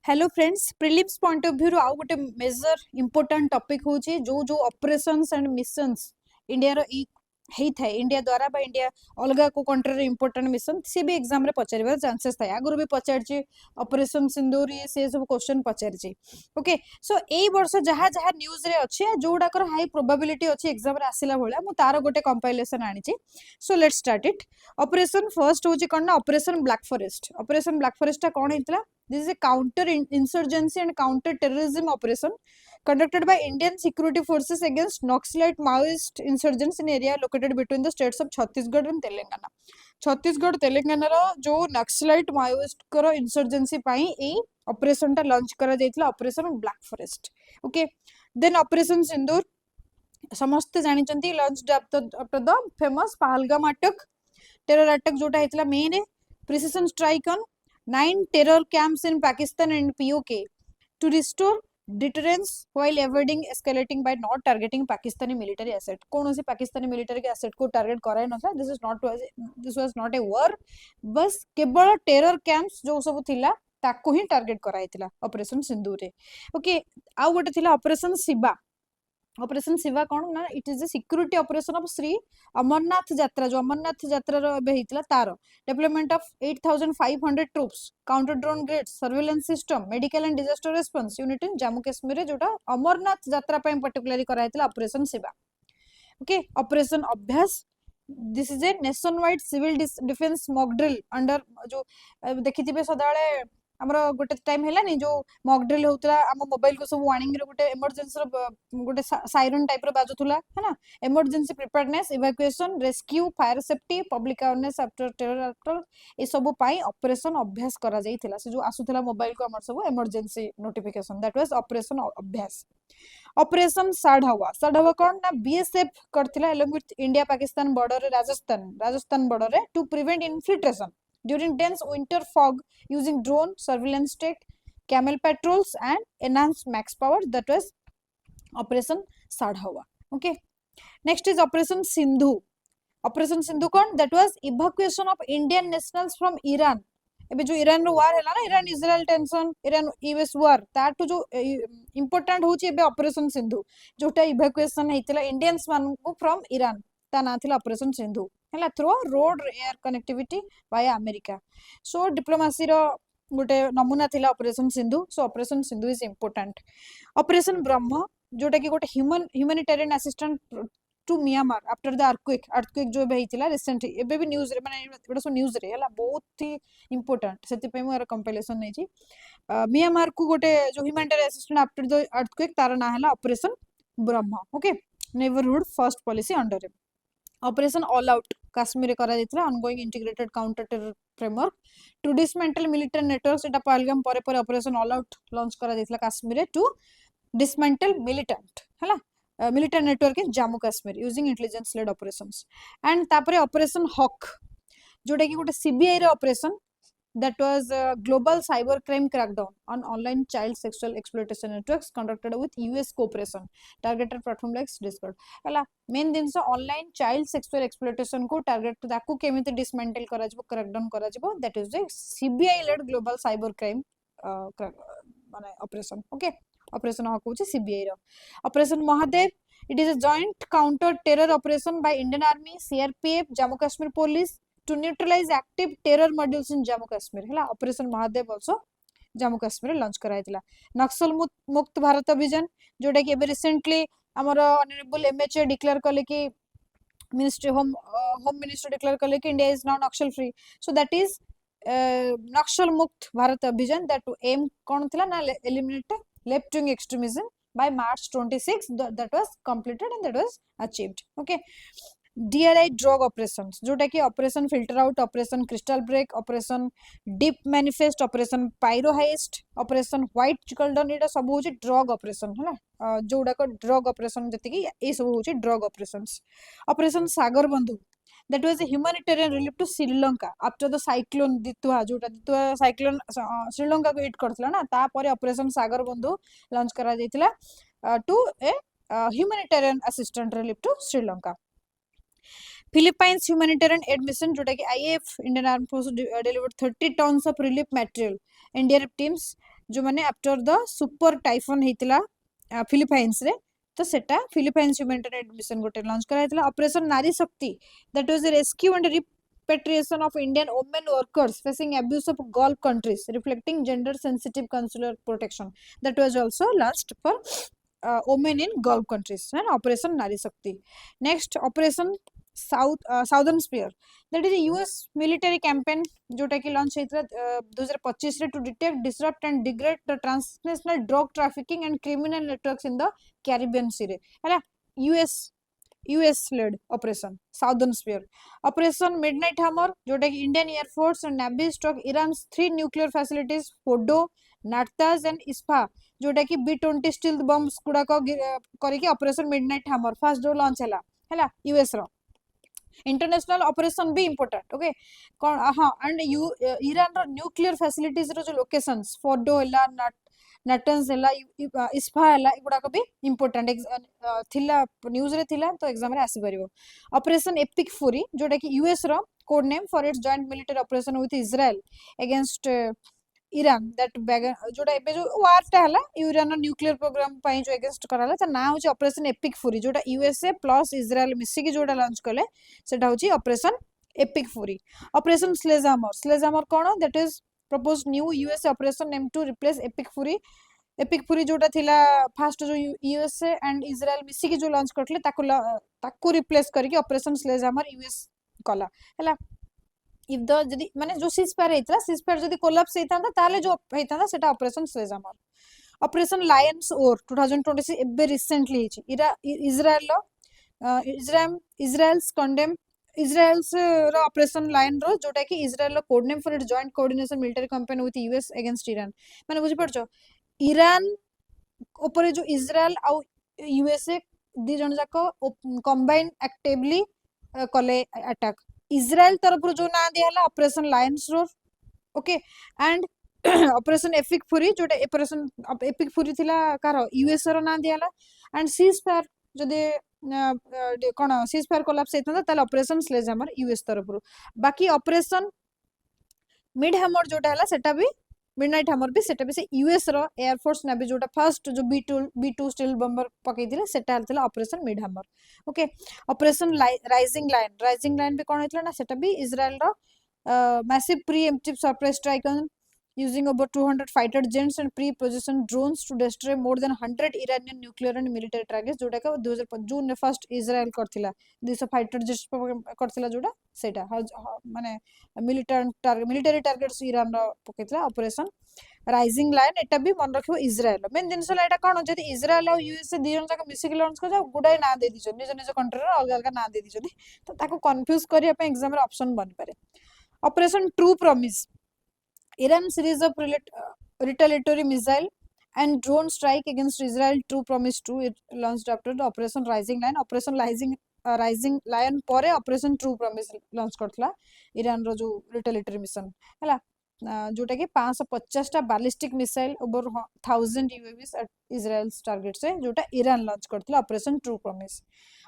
Hello friends prelims point of view आउ गोटे major important topic होची जो जो ऑपरेशंस एंड मिशंस इंडिया रो है इंडिया द्वारा बा इंडिया अलग को कंट्री रे इंपोर्टेंट मिशन से भी एग्जाम रे पचारिबार चांसेस थाए आगुर भी पचारची ऑपरेशन सिंदूर ये से सब क्वेश्चन पचारची ओके सो एई वर्ष जहा जहा न्यूज रे अछि जोडा कर हाई प्रोबेबिलिटी अछि एग्जाम रे आसिला भळा मु तार गोटे कंपाइलेशन आनिची so let's start it operation first होची कोन ना ऑपरेशन ब्लैक फॉरेस्ट कोन हितला This is a counter insurgency and counter terrorism operation conducted by Indian security forces against Naxalite Maoist insurgents in area located between the states of Chhattisgarh and Telangana. Chhattisgarh Telangana रो जो naxalite Maoist करो insurgency पाई ए operation टा launch करा जायतला operation black forest okay then operation Sindoor समस्त जानि चंती launch after the famous Pahalgam attack terror attack जोटा हेतला main precision strike on 9 terror camps in Pakistan and POK to restore deterrence while avoiding escalating by not targeting Pakistani military asset. कौन सी Pakistani military asset को target कराई नथा this was not a war बस केवल terror camps जो सब थिला ताको ही टारगेट कराइतिला ऑपरेशन सिंदूर रे ओके आ गोटे थिला ऑपरेशन शिवा कौन ना it is a security operation of Shri Amarnath Yatra जो अमरनाथ यात्रा रो एबे हितला तार development of 8500 troops counter drone grids surveillance system medical and disaster response unit in Jammu Kashmir रे जोटा अमरनाथ यात्रा पे पर्टिकुलरली करा हितला operation Shiva okay operation Abhyas this is a nationwide civil defence mock drill under जो देखिथिबे सदाळे हमरो गोटे टाइम हैला नि जो मॉक ड्रिल होतला हम मोबाइल को सब वार्निंग रे गोटे इमरजेंसी रो गोटे सायरन टाइप रो बाजुथुला है ना emergency preparedness evacuation rescue fire safety public awareness after terror after ए सब पाई ऑपरेशन अभ्यास करा जाईथिला से जो आसुथला मोबाइल को हमर सब emergency notification that was operation Abhyas operation साढ़वा कौन ना बीएसएफ करथिला along with India Pakistan border Rajasthan border रे to prevent infiltration during dense winter fog using drone surveillance tech camel patrols and enhanced max power that was operation sadhawa okay next is operation sindhu kon that was evacuation of indian nationals from iran एबे जो Iran रो war हैला ना Iran Israel tension Iran US war ताटू जो important होची एबे operation Sindhu जोटा evacuation हेतिला Indians मान को फ्रॉम ईरान ता ना थिला ऑपरेशन सिंधु हैला through road air connectivity via America so diplomacy रो गोटे नमूना थिला operation Sindhu so operation Sindhu is important operation Brahma जोटा कि गोटे humanitarian assistant to Myanmar after the earthquake जो हेतिला रिसेंटली एबे भी न्यूज रे माने एटा सो न्यूज रे हला बहुत ही इंपोर्टेंट सेति पे मोर कंपाइलेशन नै छी म्यांमार को गोटे जो humanitarian assistant after the earthquake तार ना हला operation Brahma okay neighbourhood first policy under operation all out Kashmir करा जायतिला ongoing integrated counter terror framework to dismantle military networks एटा पहलगाम परे ऑपरेशन ऑल आउट लॉन्च करा जायतिला काश्मीर टू डिसमेंटल मिलिटेंट हला military network in Jammu Kashmir using intelligence led operations and तापरे operation hoc जोटा कि गोटे सीबीआई रे operation that was a global cyber crime crackdown on online child sexual exploitation networks conducted with US cooperation targeted platform like Discord हला मेन दिन से online child sexual exploitation को टारगेट ताकू केमिति डिसमेंटल करा जिवो क्रैकडाउन करा जिवो that is the CBI led global cyber crime माने ऑपरेशन ओके ऑपरेशन हॉक होची सीबीआई रो operation Mahadev it is a joint counter terror operation by Indian army CRPF Jammu Kashmir police to neutralise active terror modules in Jammu Kashmir हला operation Mahadev also Jammu Kashmir launch कराइतिला नक्सल मुक्त भारत अभियान जोटा कि एबे रिसेंटली हमर ऑनरेबल एमएचए डिक्लेयर करले कि मिनिस्ट्री होम मिनिस्टर डिक्लेयर करले कि India is now Naxal free so that is Naxal मुक्त भारत अभियान दैट एम कोन थिला ना eliminate left wing extremism by March 26 that was completed and that was achieved okay DRI drug operations जोटा कि operation filter out operation crystal break operation deep manifest operation pyro heist operation white चिकलडन एटा सब होची drug operation हला जोडा को drug operation जति कि ए सब होची ड्रग ऑपरेशंस ऑपरेशन सागर बंधु that was a humanitarian relief to Sri Lanka after the cyclone Ditwa जोटा दित्वा cyclone श्रीलंका को हिट करथला ना ता परे ऑपरेशन सागर बंधु लॉन्च करा जायतिला to a humanitarian assistant relief to Sri Lanka Philippines humanitarian aid mission जोटा कि IAF Indian Armed Forces delivered 30 tons of relief material NDRF teams जो माने after the super typhoon हेतिला Philippines रे तो सेटा फिलीपाइंस ह्यूमैनिटेरियन मिशन गोटे launch कराइतला operation नारी शक्ति that was the rescue and repatriation of Indian women workers facing abuse of Gulf countries, reflecting gender-sensitive consular protection. That was also launched for women in Gulf countries. And Operation Nari Shakti. Next, Operation Southern Spear. That is a US military campaign जोटा कि launch होता 2025 रे to detect, disrupt and degrade the transnational drug trafficking and criminal networks in the Caribbean Sea. है ना US led operation Southern Spear. Operation Midnight Hammer जोटा कि Indian Air Force and Navy struck Iran's 3 nuclear facilities Fordo, Natanz and Isfahan जोटा कि B-20 stealth bombs गुड़ा को करके Operation Midnight Hammer first जो लॉन्च हैला US रो इंटरनेशनल ऑपरेशन भी इंपोर्टेंट ओके कौन हाँ एंड ईरान रो न्यूक्लियर फैसिलिटीज रो जो लोकेशंस फोर्डो हैला नाटन्स हैला इस्फा हैला एगुडा को भी इंपोर्टेंट थिला न्यूज रे थिला तो एग्जाम रे आसी परिबो ऑपरेशन एपिक फुरी जोटा कि यूएस रो code name for its joint military operation with Israel against Iran that जोटा एबे जो वार टा हला ईरान न्यूक्लियर प्रोग्राम पई जो अगेंस्ट कराला त ना होची ऑपरेशन एपिक फुरी जोटा यूएसए प्लस इजराइल मिसी की जोटा लॉन्च कले सेटा होची operation epic fury operation sledgehammer कोन that is proposed new US operation named to replace epic fury जोटा थिला फास्ट जो यूएसए एंड इजराइल मिसी की जो लॉन्च करथले ताको रिप्लेस करके ऑपरेशन स्लेजामर यूएस कला हैला इफ द जदी माने जो सीजफायर हेतला सीजफायर जदी कोलैप्स हेतांदा ताले जो हेतांदा सेटा ऑपरेशन स्लेजामर ऑपरेशन लायंस ओर 2026 एबे रिसेंटली हिची इजराइल इजराइल्स कंडेम इजराइल्स रो ऑपरेशन लाइन रो जोटा कि इजराइल रो code name for it joint coordination military campaign with US against Iran माने बुझी पड़छो ईरान ऊपर जो इजराइल आ यूएसए दी जन जाको कंबाइन एक्टिवली कले अटैक इजराइल तरफ जो ना दिहला ऑपरेशन लायंस रो okay and operation epic fury जोटा ऑपरेशन एपिक फुरी थिला कार यूएस रो ना दिहला एंड सीजफायर जदे कौन सीजफायर कोलैप्स हेतंदा ताले ऑपरेशन स्लेजामर यूएस तरफ रो बाकी ऑपरेशन मिड हैमर जोटा हला सेटा भी मिडनाइट हैमर भी सेटा भी से यूएस रो एयर फोर्स नेवी जोटा फर्स्ट जो बी2 स्टील बम्बर पकई दिले सेटा हलतला operation mid hammer okay operation rising lion भी कोन हेतला ना सेटा भी इजराइल रो massive preemptive surprise strike on using over 200 fighter jets and pre-positioned drones to destroy more than 100 Iranian nuclear and military targets जोटा का 2005 जून ने फर्स्ट इजराइल करथिला 200 फाइटर जेट्स करथिला जोटा सेटा माने मिलिटरी टारगेट्स ईरान रो पकेतला ऑपरेशन राइजिंग लाइन एटा भी मन रखिबो Israel main जिनसला एटा कोन जदी Israel और यूएस दी जन जाक मिसिक लॉन्च कर जा गुडाई ना दे दिजो निज निज कंट्री रो अलग अलग ना दे दिजो तो ताको कंफ्यूज करिया पे एग्जाम रे ऑप्शन बन पारे operation true promise Iran series of retaliatory missile and drone strike against Israel. True Promise 2 it launched after the Operation Rising Lion. Operation Rising Lion ପରେ Operation True Promise launch करथला Iran रो जो retaliatory mission हैला जोटा कि 550 टा ballistic missile over 1000 UAVs at Israel's target से जोटा ईरान लॉन्च करथला operation true promise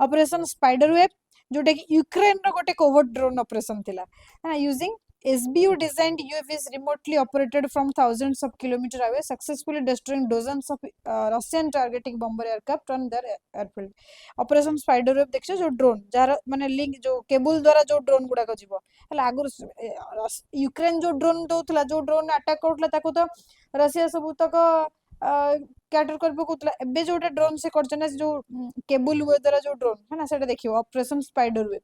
operation spider web जोटा कि यूक्रेन रो गोटे कोवर्ट ड्रोन ऑपरेशन थिला है using SBU designed UAVs remotely operated from thousands of kilometers away, successfully destroying dozens of Russian targeting bomber aircraft on their airfield. Operation Spiderweb देखिए जो drone jar माने link जो cable द्वारा जो drone गुडा को जीवो हला आगु यूक्रेन जो ड्रोन दोथला जो ड्रोन अटैक करथला ताको तो रशिया सब तक कैटर कर पकुतला एबे जोटा ड्रोन से करछना जो केबल वे द्वारा जो ड्रोन है ना सेटा देखियो ऑपरेशन स्पाइडर वेब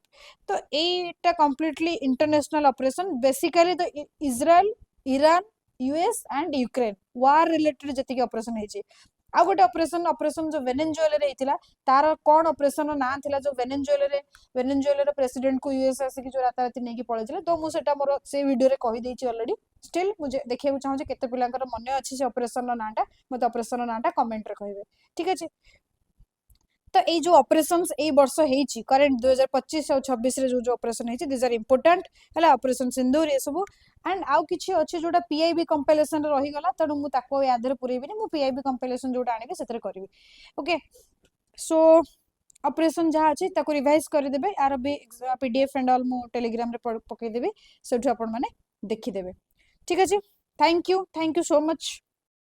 तो एटा कंप्लीटली इंटरनेशनल ऑपरेशन बेसिकली तो Israel Iran US and Ukraine war related जति के ऑपरेशन हेची आ गोटे ऑपरेशन जो वेनेजुएला रे हेतिला तार कोन ऑपरेशन ना थिला जो वेनेजुएला प्रेसिडेंट को यूएस आसी की जो राताराती नेकी पळेथिले तो मु सेटा मोर से वीडियो रे कहि देछि ऑलरेडी स्टिल मुझे देखिया चाहू जे केते पिलांकर मन अछि से ऑपरेशन रो नाटा मते ऑपरेशन रो नाटा कमेंट रे कहिबे ठीक अछि तो ये जो ऑपरेशंस ए वर्ष हेची करेंट 2025 और 26 रे जो ऑपरेशन हेची दिस आर इंपोर्टेंट हला ऑपरेशन सिंदूर ये सब एंड आउ किछि अछि जोटा पीआईबी कंपाइलेशन रही गला तडु मु ताको याद रे पुरेबी मु पीआईबी कंपाइलेशन जोटा आनिबे सेतरे करबी ओके सो ऑपरेशन जहा अछि ताको रिवाइज कर देबे आर बी पीडीएफ एंड ऑल मु टेलीग्राम रे पकई देबे सेठु आपण माने देखि देबे ठीक अछि थैंक यू सो मच